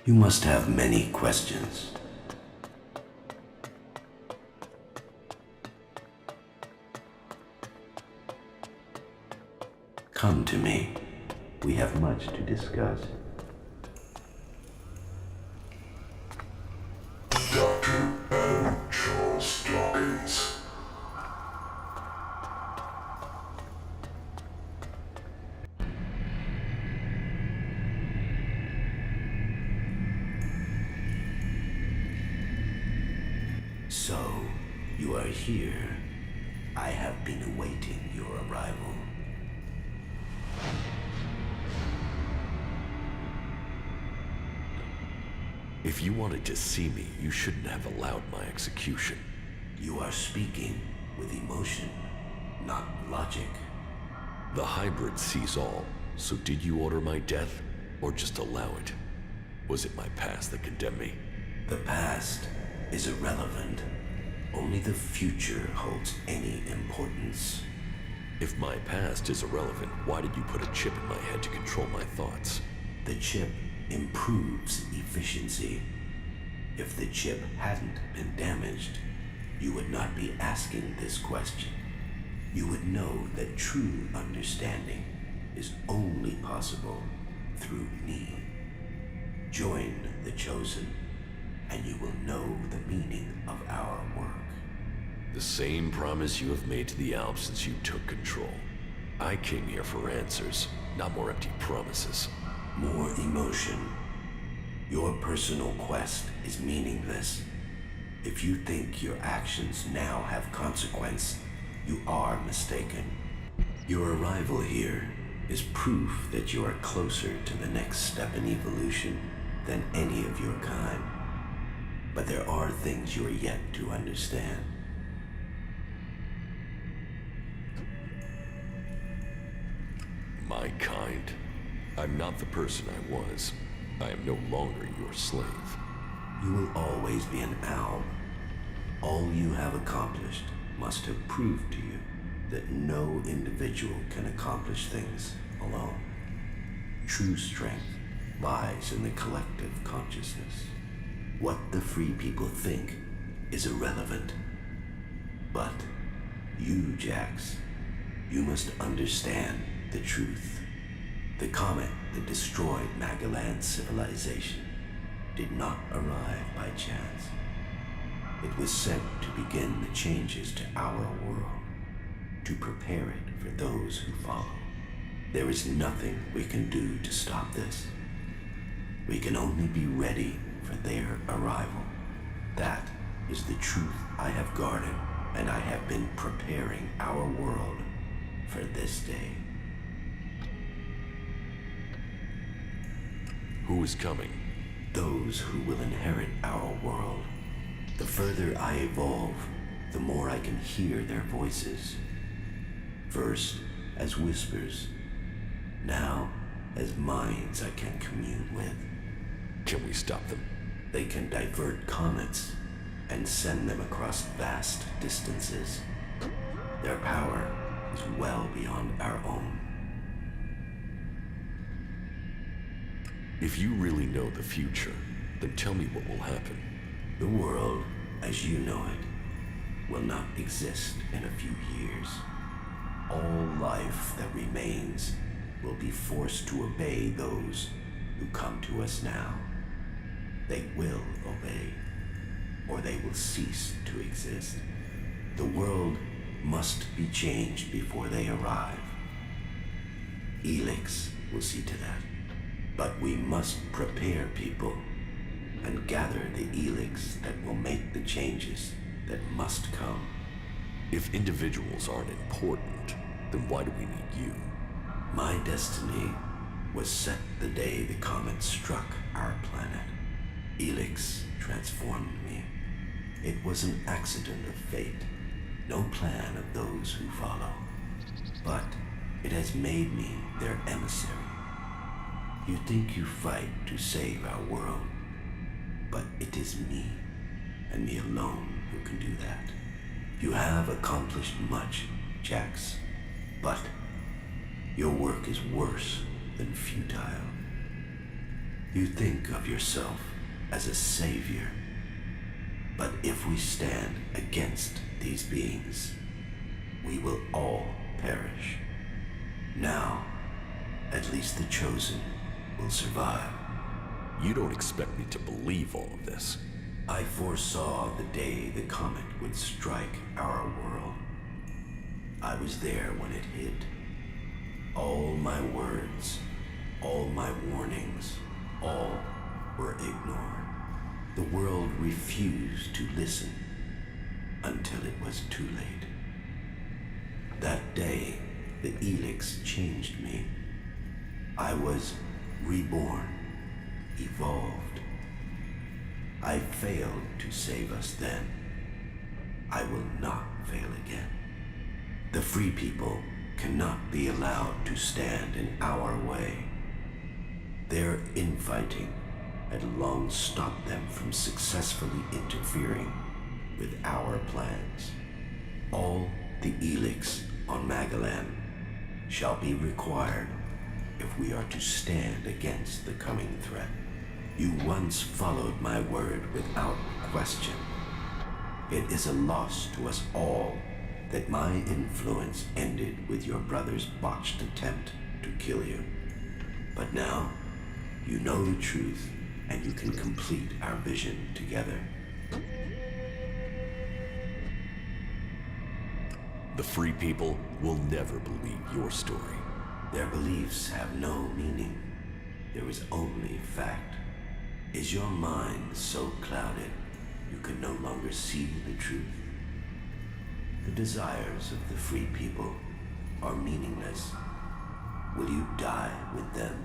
You must have many questions. Come to me. We have much to discuss. Dr. Adam Charles Dawkins. So, you are here. I have been awaiting your arrival. If you wanted to see me, you shouldn't have allowed my execution. You are speaking with emotion, not logic. The hybrid sees all, so did you order my death, or just allow it? Was it my past that condemned me? The past is irrelevant. Only the future holds any importance. If my past is irrelevant, why did you put a chip in my head to control my thoughts? The chip improves efficiency. If the chip hadn't been damaged, you would not be asking this question. You would know that true understanding is only possible through me. Join the chosen, and you will know the meaning of our work. The same promise you have made to the Alps since you took control. I came here for answers, not more empty promises. More emotion. Your personal quest is meaningless. If you think your actions now have consequence, you are mistaken. Your arrival here is proof that you are closer to the next step in evolution than any of your kind. But there are things you are yet to understand. My kind? I'm not the person I was. I am no longer your slave. You will always be an owl. All you have accomplished must have proved to you that no individual can accomplish things alone. True strength lies in the collective consciousness. What the free people think is irrelevant. But you, Jax, you must understand the truth. The comet that destroyed Magellan's civilization did not arrive by chance. It was sent to begin the changes to our world, to prepare it for those who follow. There is nothing we can do to stop this. We can only be ready for their arrival. That is the truth I have guarded, and I have been preparing our world for this day. Who is coming? Those who will inherit our world. The further I evolve, the more I can hear their voices. First as whispers, now as minds I can commune with. Can we stop them? They can divert comets and send them across vast distances. Their power is well beyond our own. If you really know the future, then tell me what will happen. The world, as you know it, will not exist in a few years. All life that remains will be forced to obey those who come to us now. They will obey, or they will cease to exist. The world must be changed before they arrive. ELEX will see to that. But we must prepare people and gather the ELEX that will make the changes that must come. If individuals aren't important, then why do we need you? My destiny was set the day the comet struck our planet. ELEX transformed me. It was an accident of fate, no plan of those who follow. But it has made me their emissary. You think you fight to save our world, but it is me, and me alone, who can do that. You have accomplished much, Jax, but your work is worse than futile. You think of yourself as a savior. But if we stand against these beings, we will all perish. Now, at least the chosen will survive. You don't expect me to believe all of this. I foresaw the day the comet would strike our world. I was there when it hit. All my words, all my warnings, all were ignored. The world refused to listen until it was too late. That day, the ELEX changed me. I was reborn, evolved. I failed to save us then. I will not fail again. The free people cannot be allowed to stand in our way. Their infighting had long stopped them from successfully interfering with our plans. All the ELEX on Magalan shall be required if we are to stand against the coming threat. You once followed my word without question. It is a loss to us all that my influence ended with your brother's botched attempt to kill you. But now, you know the truth, and you can complete our vision together. The free people will never believe your story. Their beliefs have no meaning. There is only fact. Is your mind so clouded you can no longer see the truth? The desires of the free people are meaningless. Will you die with them?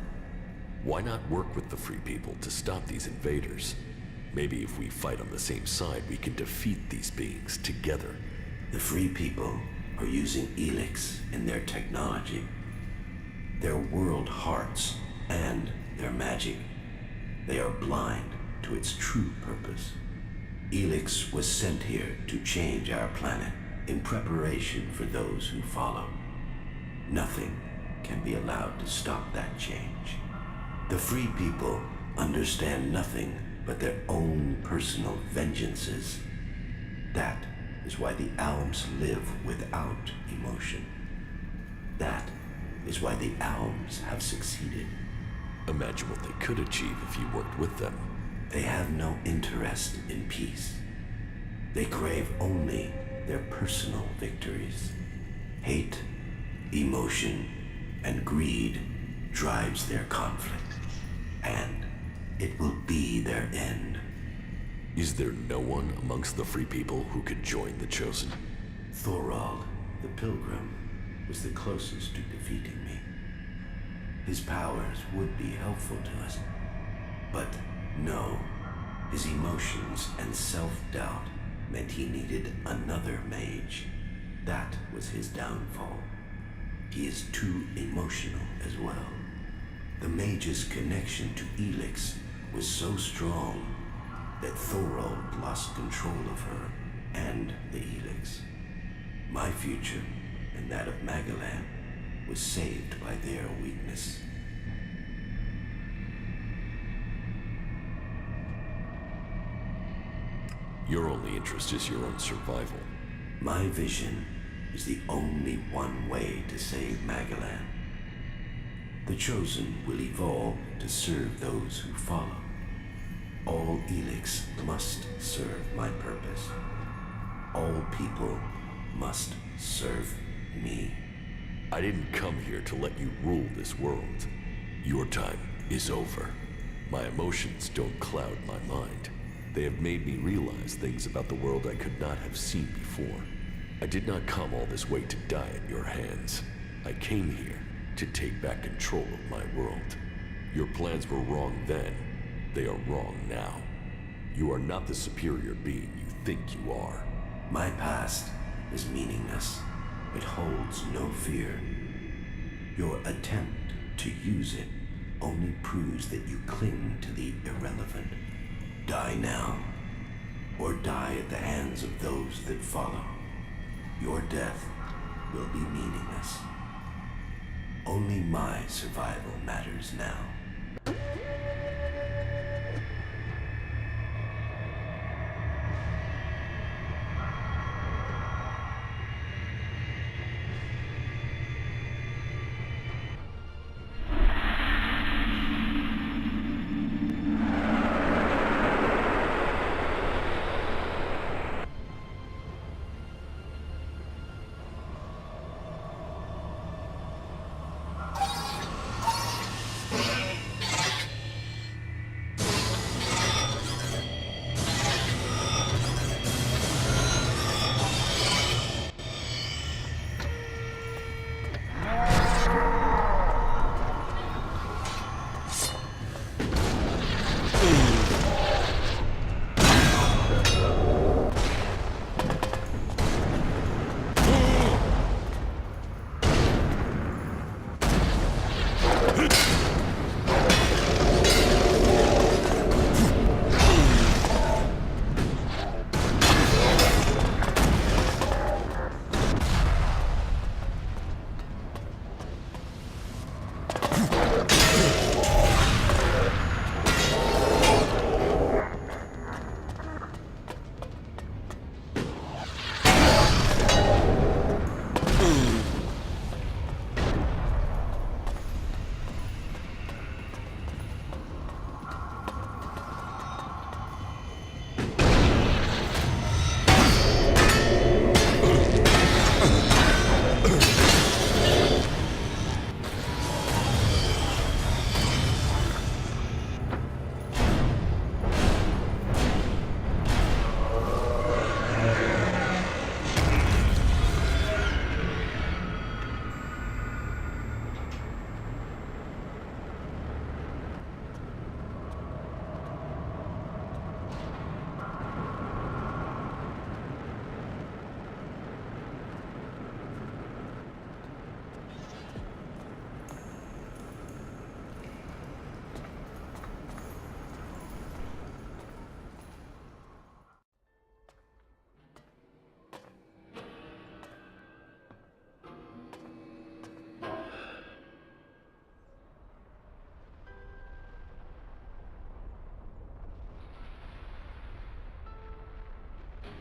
Why not work with the free people to stop these invaders? Maybe if we fight on the same side, we can defeat these beings together. The free people are using ELEX in their technology, their world hearts, and their magic. They are blind to its true purpose. ELEX was sent here to change our planet in preparation for those who follow. Nothing can be allowed to stop that change. The free people understand nothing but their own personal vengeances. That is why the Alms live without emotion. That is why the Alms have succeeded. Imagine what they could achieve if you worked with them. They have no interest in peace. They crave only their personal victories. Hate, emotion, and greed drives their conflict. And it will be their end. Is there no one amongst the free people who could join the Chosen? Thorald, the Pilgrim, was the closest to defeating me. His powers would be helpful to us. But no, his emotions and self-doubt meant he needed another mage. That was his downfall. He is too emotional as well. The mage's connection to ELEX was so strong that Thorald lost control of her and the ELEX. My future and that of Magalan was saved by their weakness. Your only interest is your own survival. My vision is the only one way to save Magalan. The Chosen will evolve to serve those who follow. All ELEX must serve my purpose. All people must serve me. I didn't come here to let you rule this world. Your time is over. My emotions don't cloud my mind. They have made me realize things about the world I could not have seen before. I did not come all this way to die at your hands. I came here to take back control of my world. Your plans were wrong then. They are wrong now. You are not the superior being you think you are. My past is meaningless. It holds no fear. Your attempt to use it only proves that you cling to the irrelevant. Die now, or die at the hands of those that follow. Your death will be meaningless. Only my survival matters now.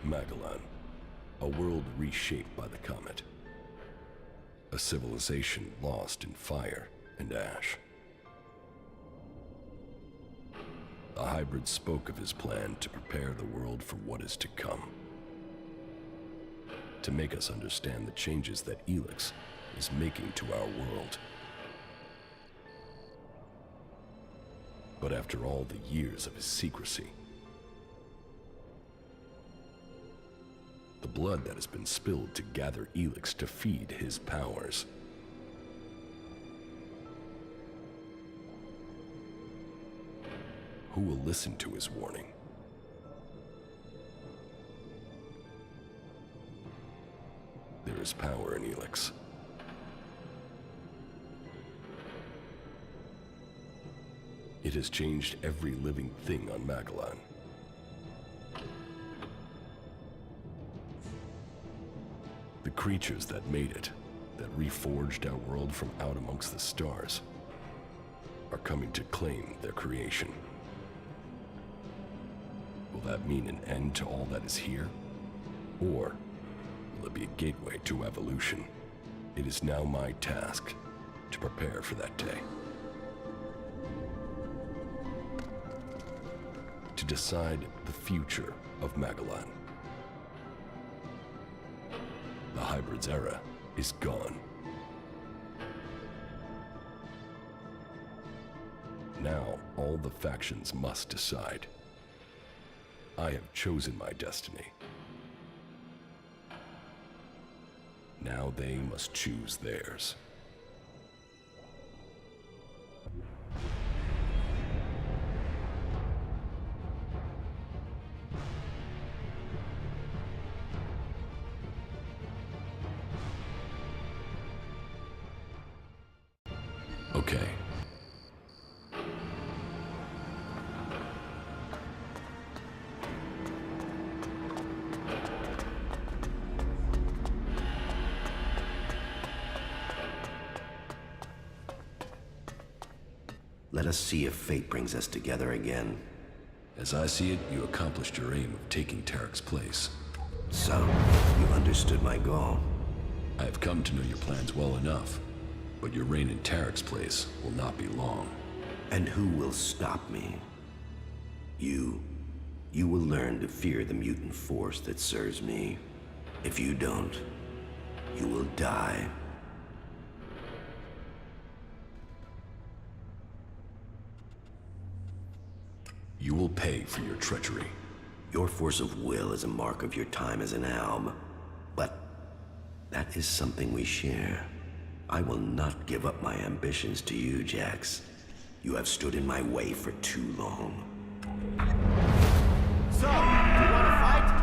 Magellan, a world reshaped by the comet. A civilization lost in fire and ash. The hybrid spoke of his plan to prepare the world for what is to come. To make us understand the changes that ELEX is making to our world. But after all the years of his secrecy, the blood that has been spilled to gather ELEX to feed his powers. Who will listen to his warning? There is power in ELEX. It has changed every living thing on Magellan. The creatures that made it, that reforged our world from out amongst the stars, are coming to claim their creation. Will that mean an end to all that is here? Or will it be a gateway to evolution? It is now my task to prepare for that day. To decide the future of Magellan. The hybrid's era is gone. Now, all the factions must decide. I have chosen my destiny. Now they must choose theirs. Okay. Let us see if fate brings us together again. As I see it, you accomplished your aim of taking Tarek's place. So, you understood my goal. I have come to know your plans well enough, but your reign in Tarek's place will not be long. And who will stop me? You. You will learn to fear the mutant force that serves me. If you don't, you will die. You will pay for your treachery. Your force of will is a mark of your time as an alb. But that is something we share. I will not give up my ambitions to you, Jax. You have stood in my way for too long. So, you want to fight?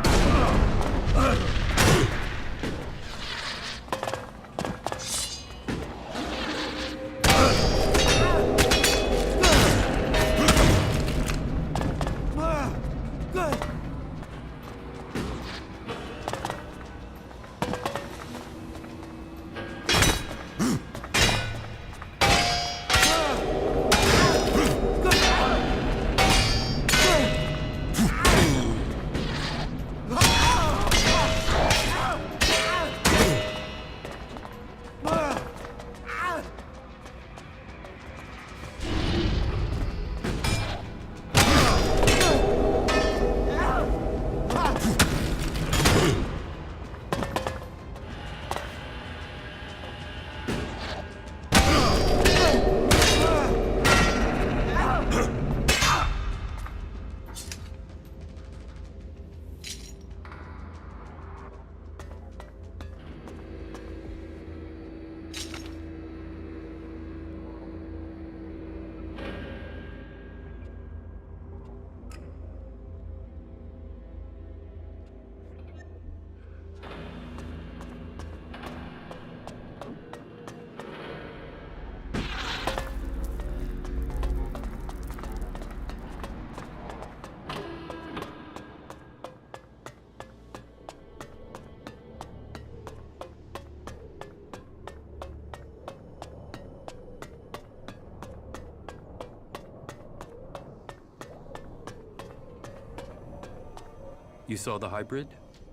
You saw the hybrid?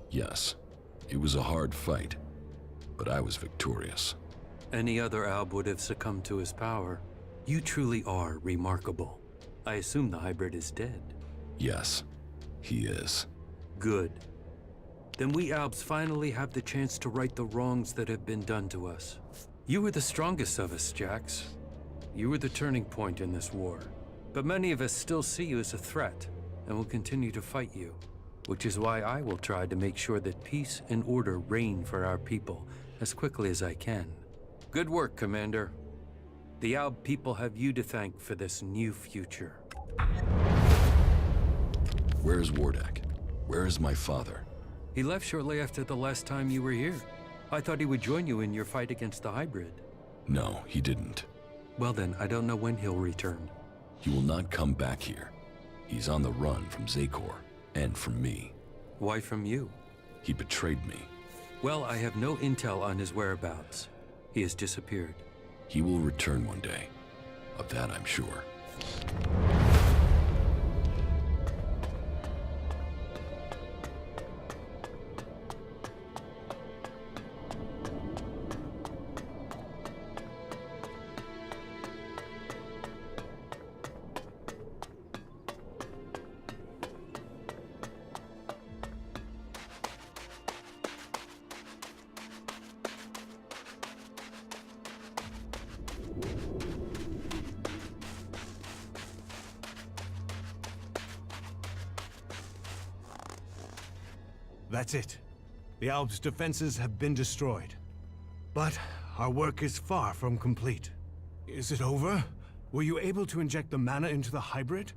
Yes. It was a hard fight, but I was victorious. Any other Alb would have succumbed to his power. You truly are remarkable. I assume the hybrid is dead. Yes, he is. Good. Then we Albs finally have the chance to right the wrongs that have been done to us. You were the strongest of us, Jax. You were the turning point in this war. But many of us still see you as a threat, and will continue to fight you. Which is why I will try to make sure that peace and order reign for our people as quickly as I can. Good work, Commander. The Alb people have you to thank for this new future. Where is Wardak? Where is my father? He left shortly after the last time you were here. I thought he would join you in your fight against the hybrid. No, he didn't. Well then, I don't know when he'll return. He will not come back here. He's on the run from Zakor, and from me. Why from you? He betrayed me. Well, I have no intel on his whereabouts. He has disappeared. He will return one day. Of that I'm sure. That's it. The Alb's defenses have been destroyed. But our work is far from complete. Is it over? Were you able to inject the mana into the hybrid?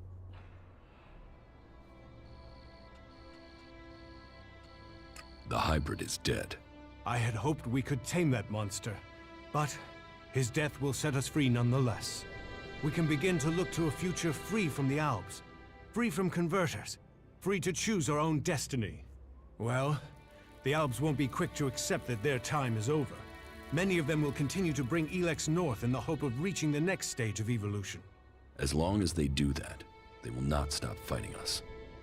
The hybrid is dead. I had hoped we could tame that monster, but his death will set us free nonetheless. We can begin to look to a future free from the Albs, free from converters, free to choose our own destiny. Well, the Albs won't be quick to accept that their time is over. Many of them will continue to bring ELEX north in the hope of reaching the next stage of evolution. As long as they do that, they will not stop fighting us.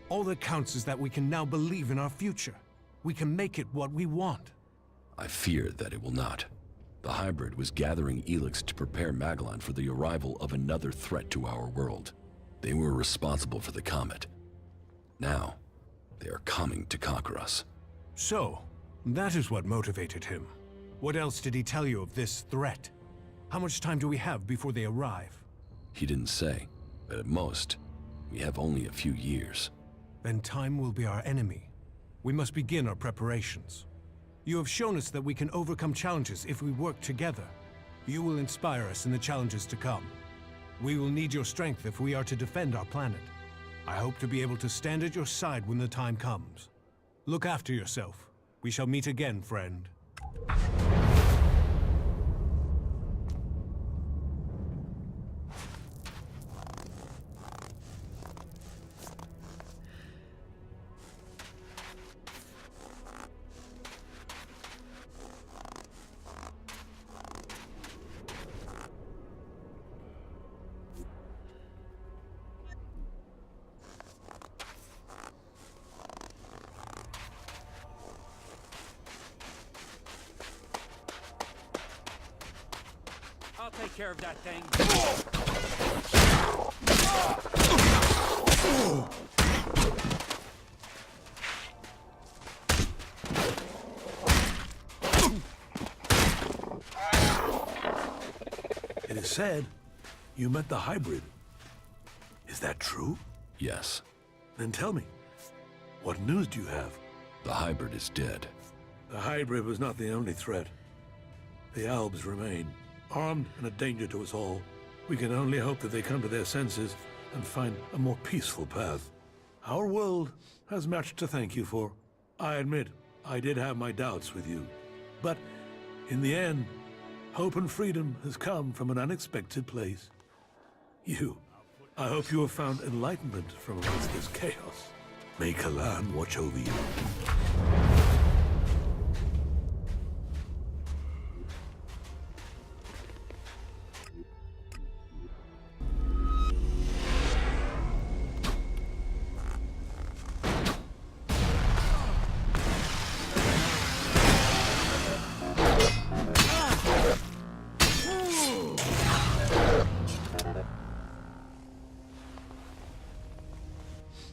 All that counts is that we can now believe in our future. We can make it what we want. I fear that it will not. The hybrid was gathering ELEX to prepare Magellan for the arrival of another threat to our world. They were responsible for the comet. Now, they are coming to conquer us. So, that is what motivated him. What else did he tell you of this threat? How much time do we have before they arrive? He didn't say, but at most, we have only a few years. Then time will be our enemy. We must begin our preparations. You have shown us that we can overcome challenges if we work together. You will inspire us in the challenges to come. We will need your strength if we are to defend our planet. I hope to be able to stand at your side when the time comes. Look after yourself. We shall meet again, friend. I'll take care of that thing. It is said you met the hybrid. Is that true? Yes, Then tell me, what news do you have? the hybrid is dead. The hybrid was not the only threat. The Albs remain, armed and a danger to us all. We can only hope that they come to their senses and find a more peaceful path. Our world has much to thank you for. I admit, I did have my doubts with you. But in the end, hope and freedom has come from an unexpected place. I hope you have found enlightenment from amidst this chaos. May Kalan watch over you.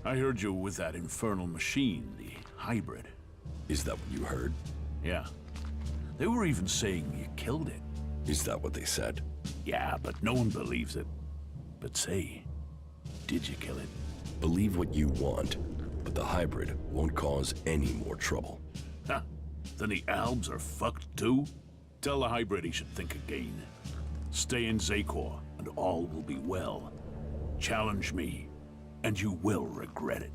I heard you with that infernal machine, the hybrid. Is that what you heard? Yeah. They were even saying you killed it. Is that what they said? Yeah, but no one believes it. But say, did you kill it? Believe what you want, but the hybrid won't cause any more trouble. Huh. Then the Albs are fucked too? Tell the hybrid he should think again. Stay in Zakor, and all will be well. Challenge me, and you will regret it.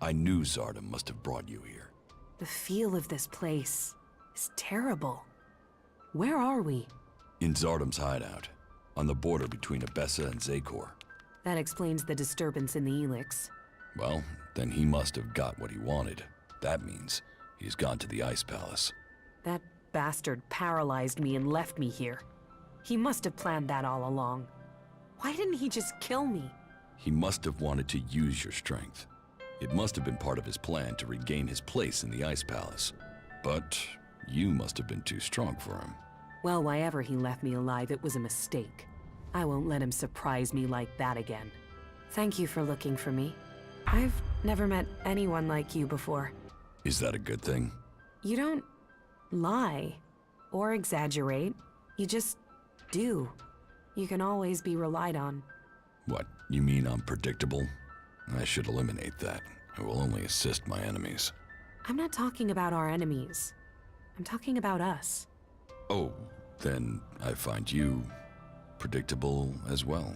I knew Zardom must have brought you here. The feel of this place is terrible. Where are we? In Zardom's hideout, on the border between Abessa and Zakor. That explains the disturbance in the ELEX. Well, then he must have got what he wanted. That means he's gone to the Ice Palace. That bastard paralyzed me and left me here. He must have planned that all along. Why didn't he just kill me? He must have wanted to use your strength. It must have been part of his plan to regain his place in the Ice Palace. But you must have been too strong for him. Well, why ever he left me alive, it was a mistake. I won't let him surprise me like that again. Thank you for looking for me. I've never met anyone like you before. Is that a good thing? You don't lie or exaggerate. You just do. You can always be relied on. What, you mean I'm predictable? I should eliminate that. I will only assist my enemies. I'm not talking about our enemies. I'm talking about us. Oh, then I find you predictable as well.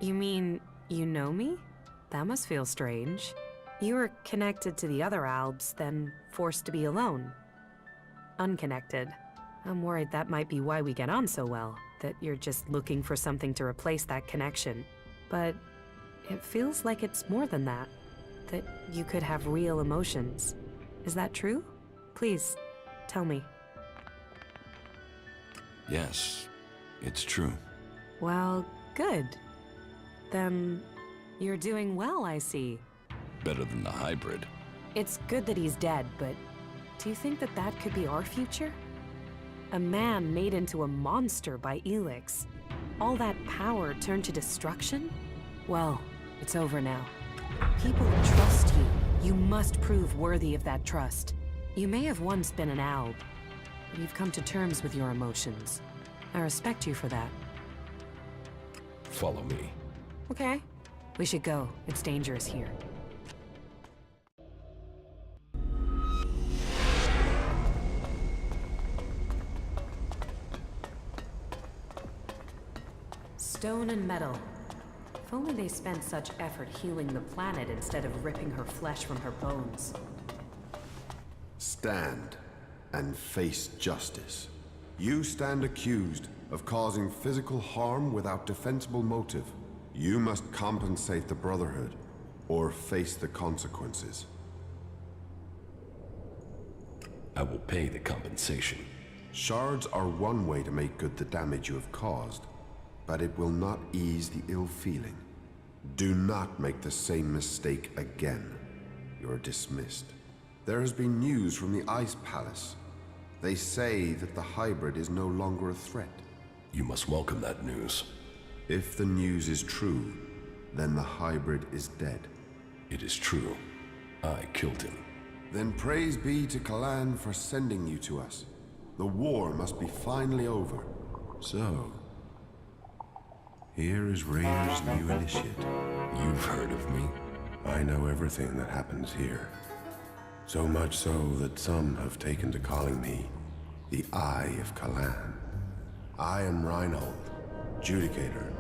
You mean you know me? That must feel strange. You were connected to the other Albs, then forced to be alone. Unconnected. I'm worried that might be why we get on so well, that you're just looking for something to replace that connection. But it feels like it's more than that. That you could have real emotions. Is that true? Please, tell me. Yes, it's true. Well, good. Then you're doing well, I see. Better than the hybrid. It's good that he's dead, but do you think that that could be our future? A man made into a monster by ELEX. All that power turned to destruction? Well, it's over now. People trust you. You must prove worthy of that trust. You may have once been an Alb, but you've come to terms with your emotions. I respect you for that. Follow me. Okay. We should go. It's dangerous here. Stone and metal. If only they spent such effort healing the planet instead of ripping her flesh from her bones. Stand and face justice. You stand accused of causing physical harm without defensible motive. You must compensate the Brotherhood, or face the consequences. I will pay the compensation. Shards are one way to make good the damage you have caused, but it will not ease the ill feeling. Do not make the same mistake again. You're dismissed. There has been news from the Ice Palace. They say that the hybrid is no longer a threat. You must welcome that news. If the news is true, then the hybrid is dead. It is true. I killed him. Then praise be to Kalan for sending you to us. The war must be finally over. So, here is Rainer's new initiate. You've heard of me? I know everything that happens here. So much so that some have taken to calling me the Eye of Kalan. I am Reinhold, Judicator.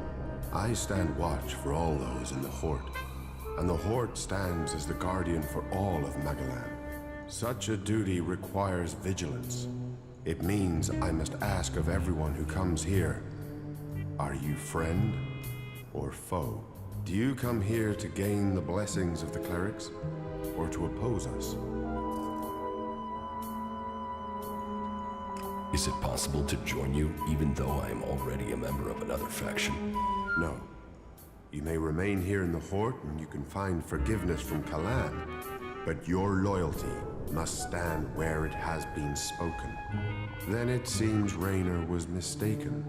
I stand watch for all those in the Hort, and the Hort stands as the guardian for all of Magalan. Such a duty requires vigilance. It means I must ask of everyone who comes here, are you friend or foe? Do you come here to gain the blessings of the clerics, or to oppose us? Is it possible to join you, even though I am already a member of another faction? No. You may remain here in the Horde, and you can find forgiveness from Kalan, but your loyalty must stand where it has been spoken. Then it seems Raynor was mistaken.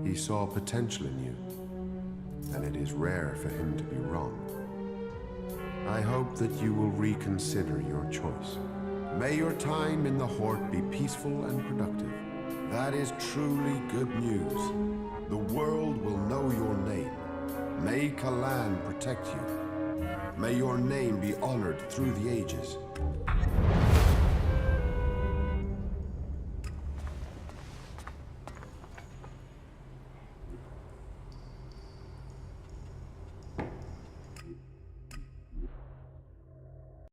He saw potential in you, and it is rare for him to be wrong. I hope that you will reconsider your choice. May your time in the Horde be peaceful and productive. That is truly good news. The world will know your name. May Kalan protect you. May your name be honored through the ages.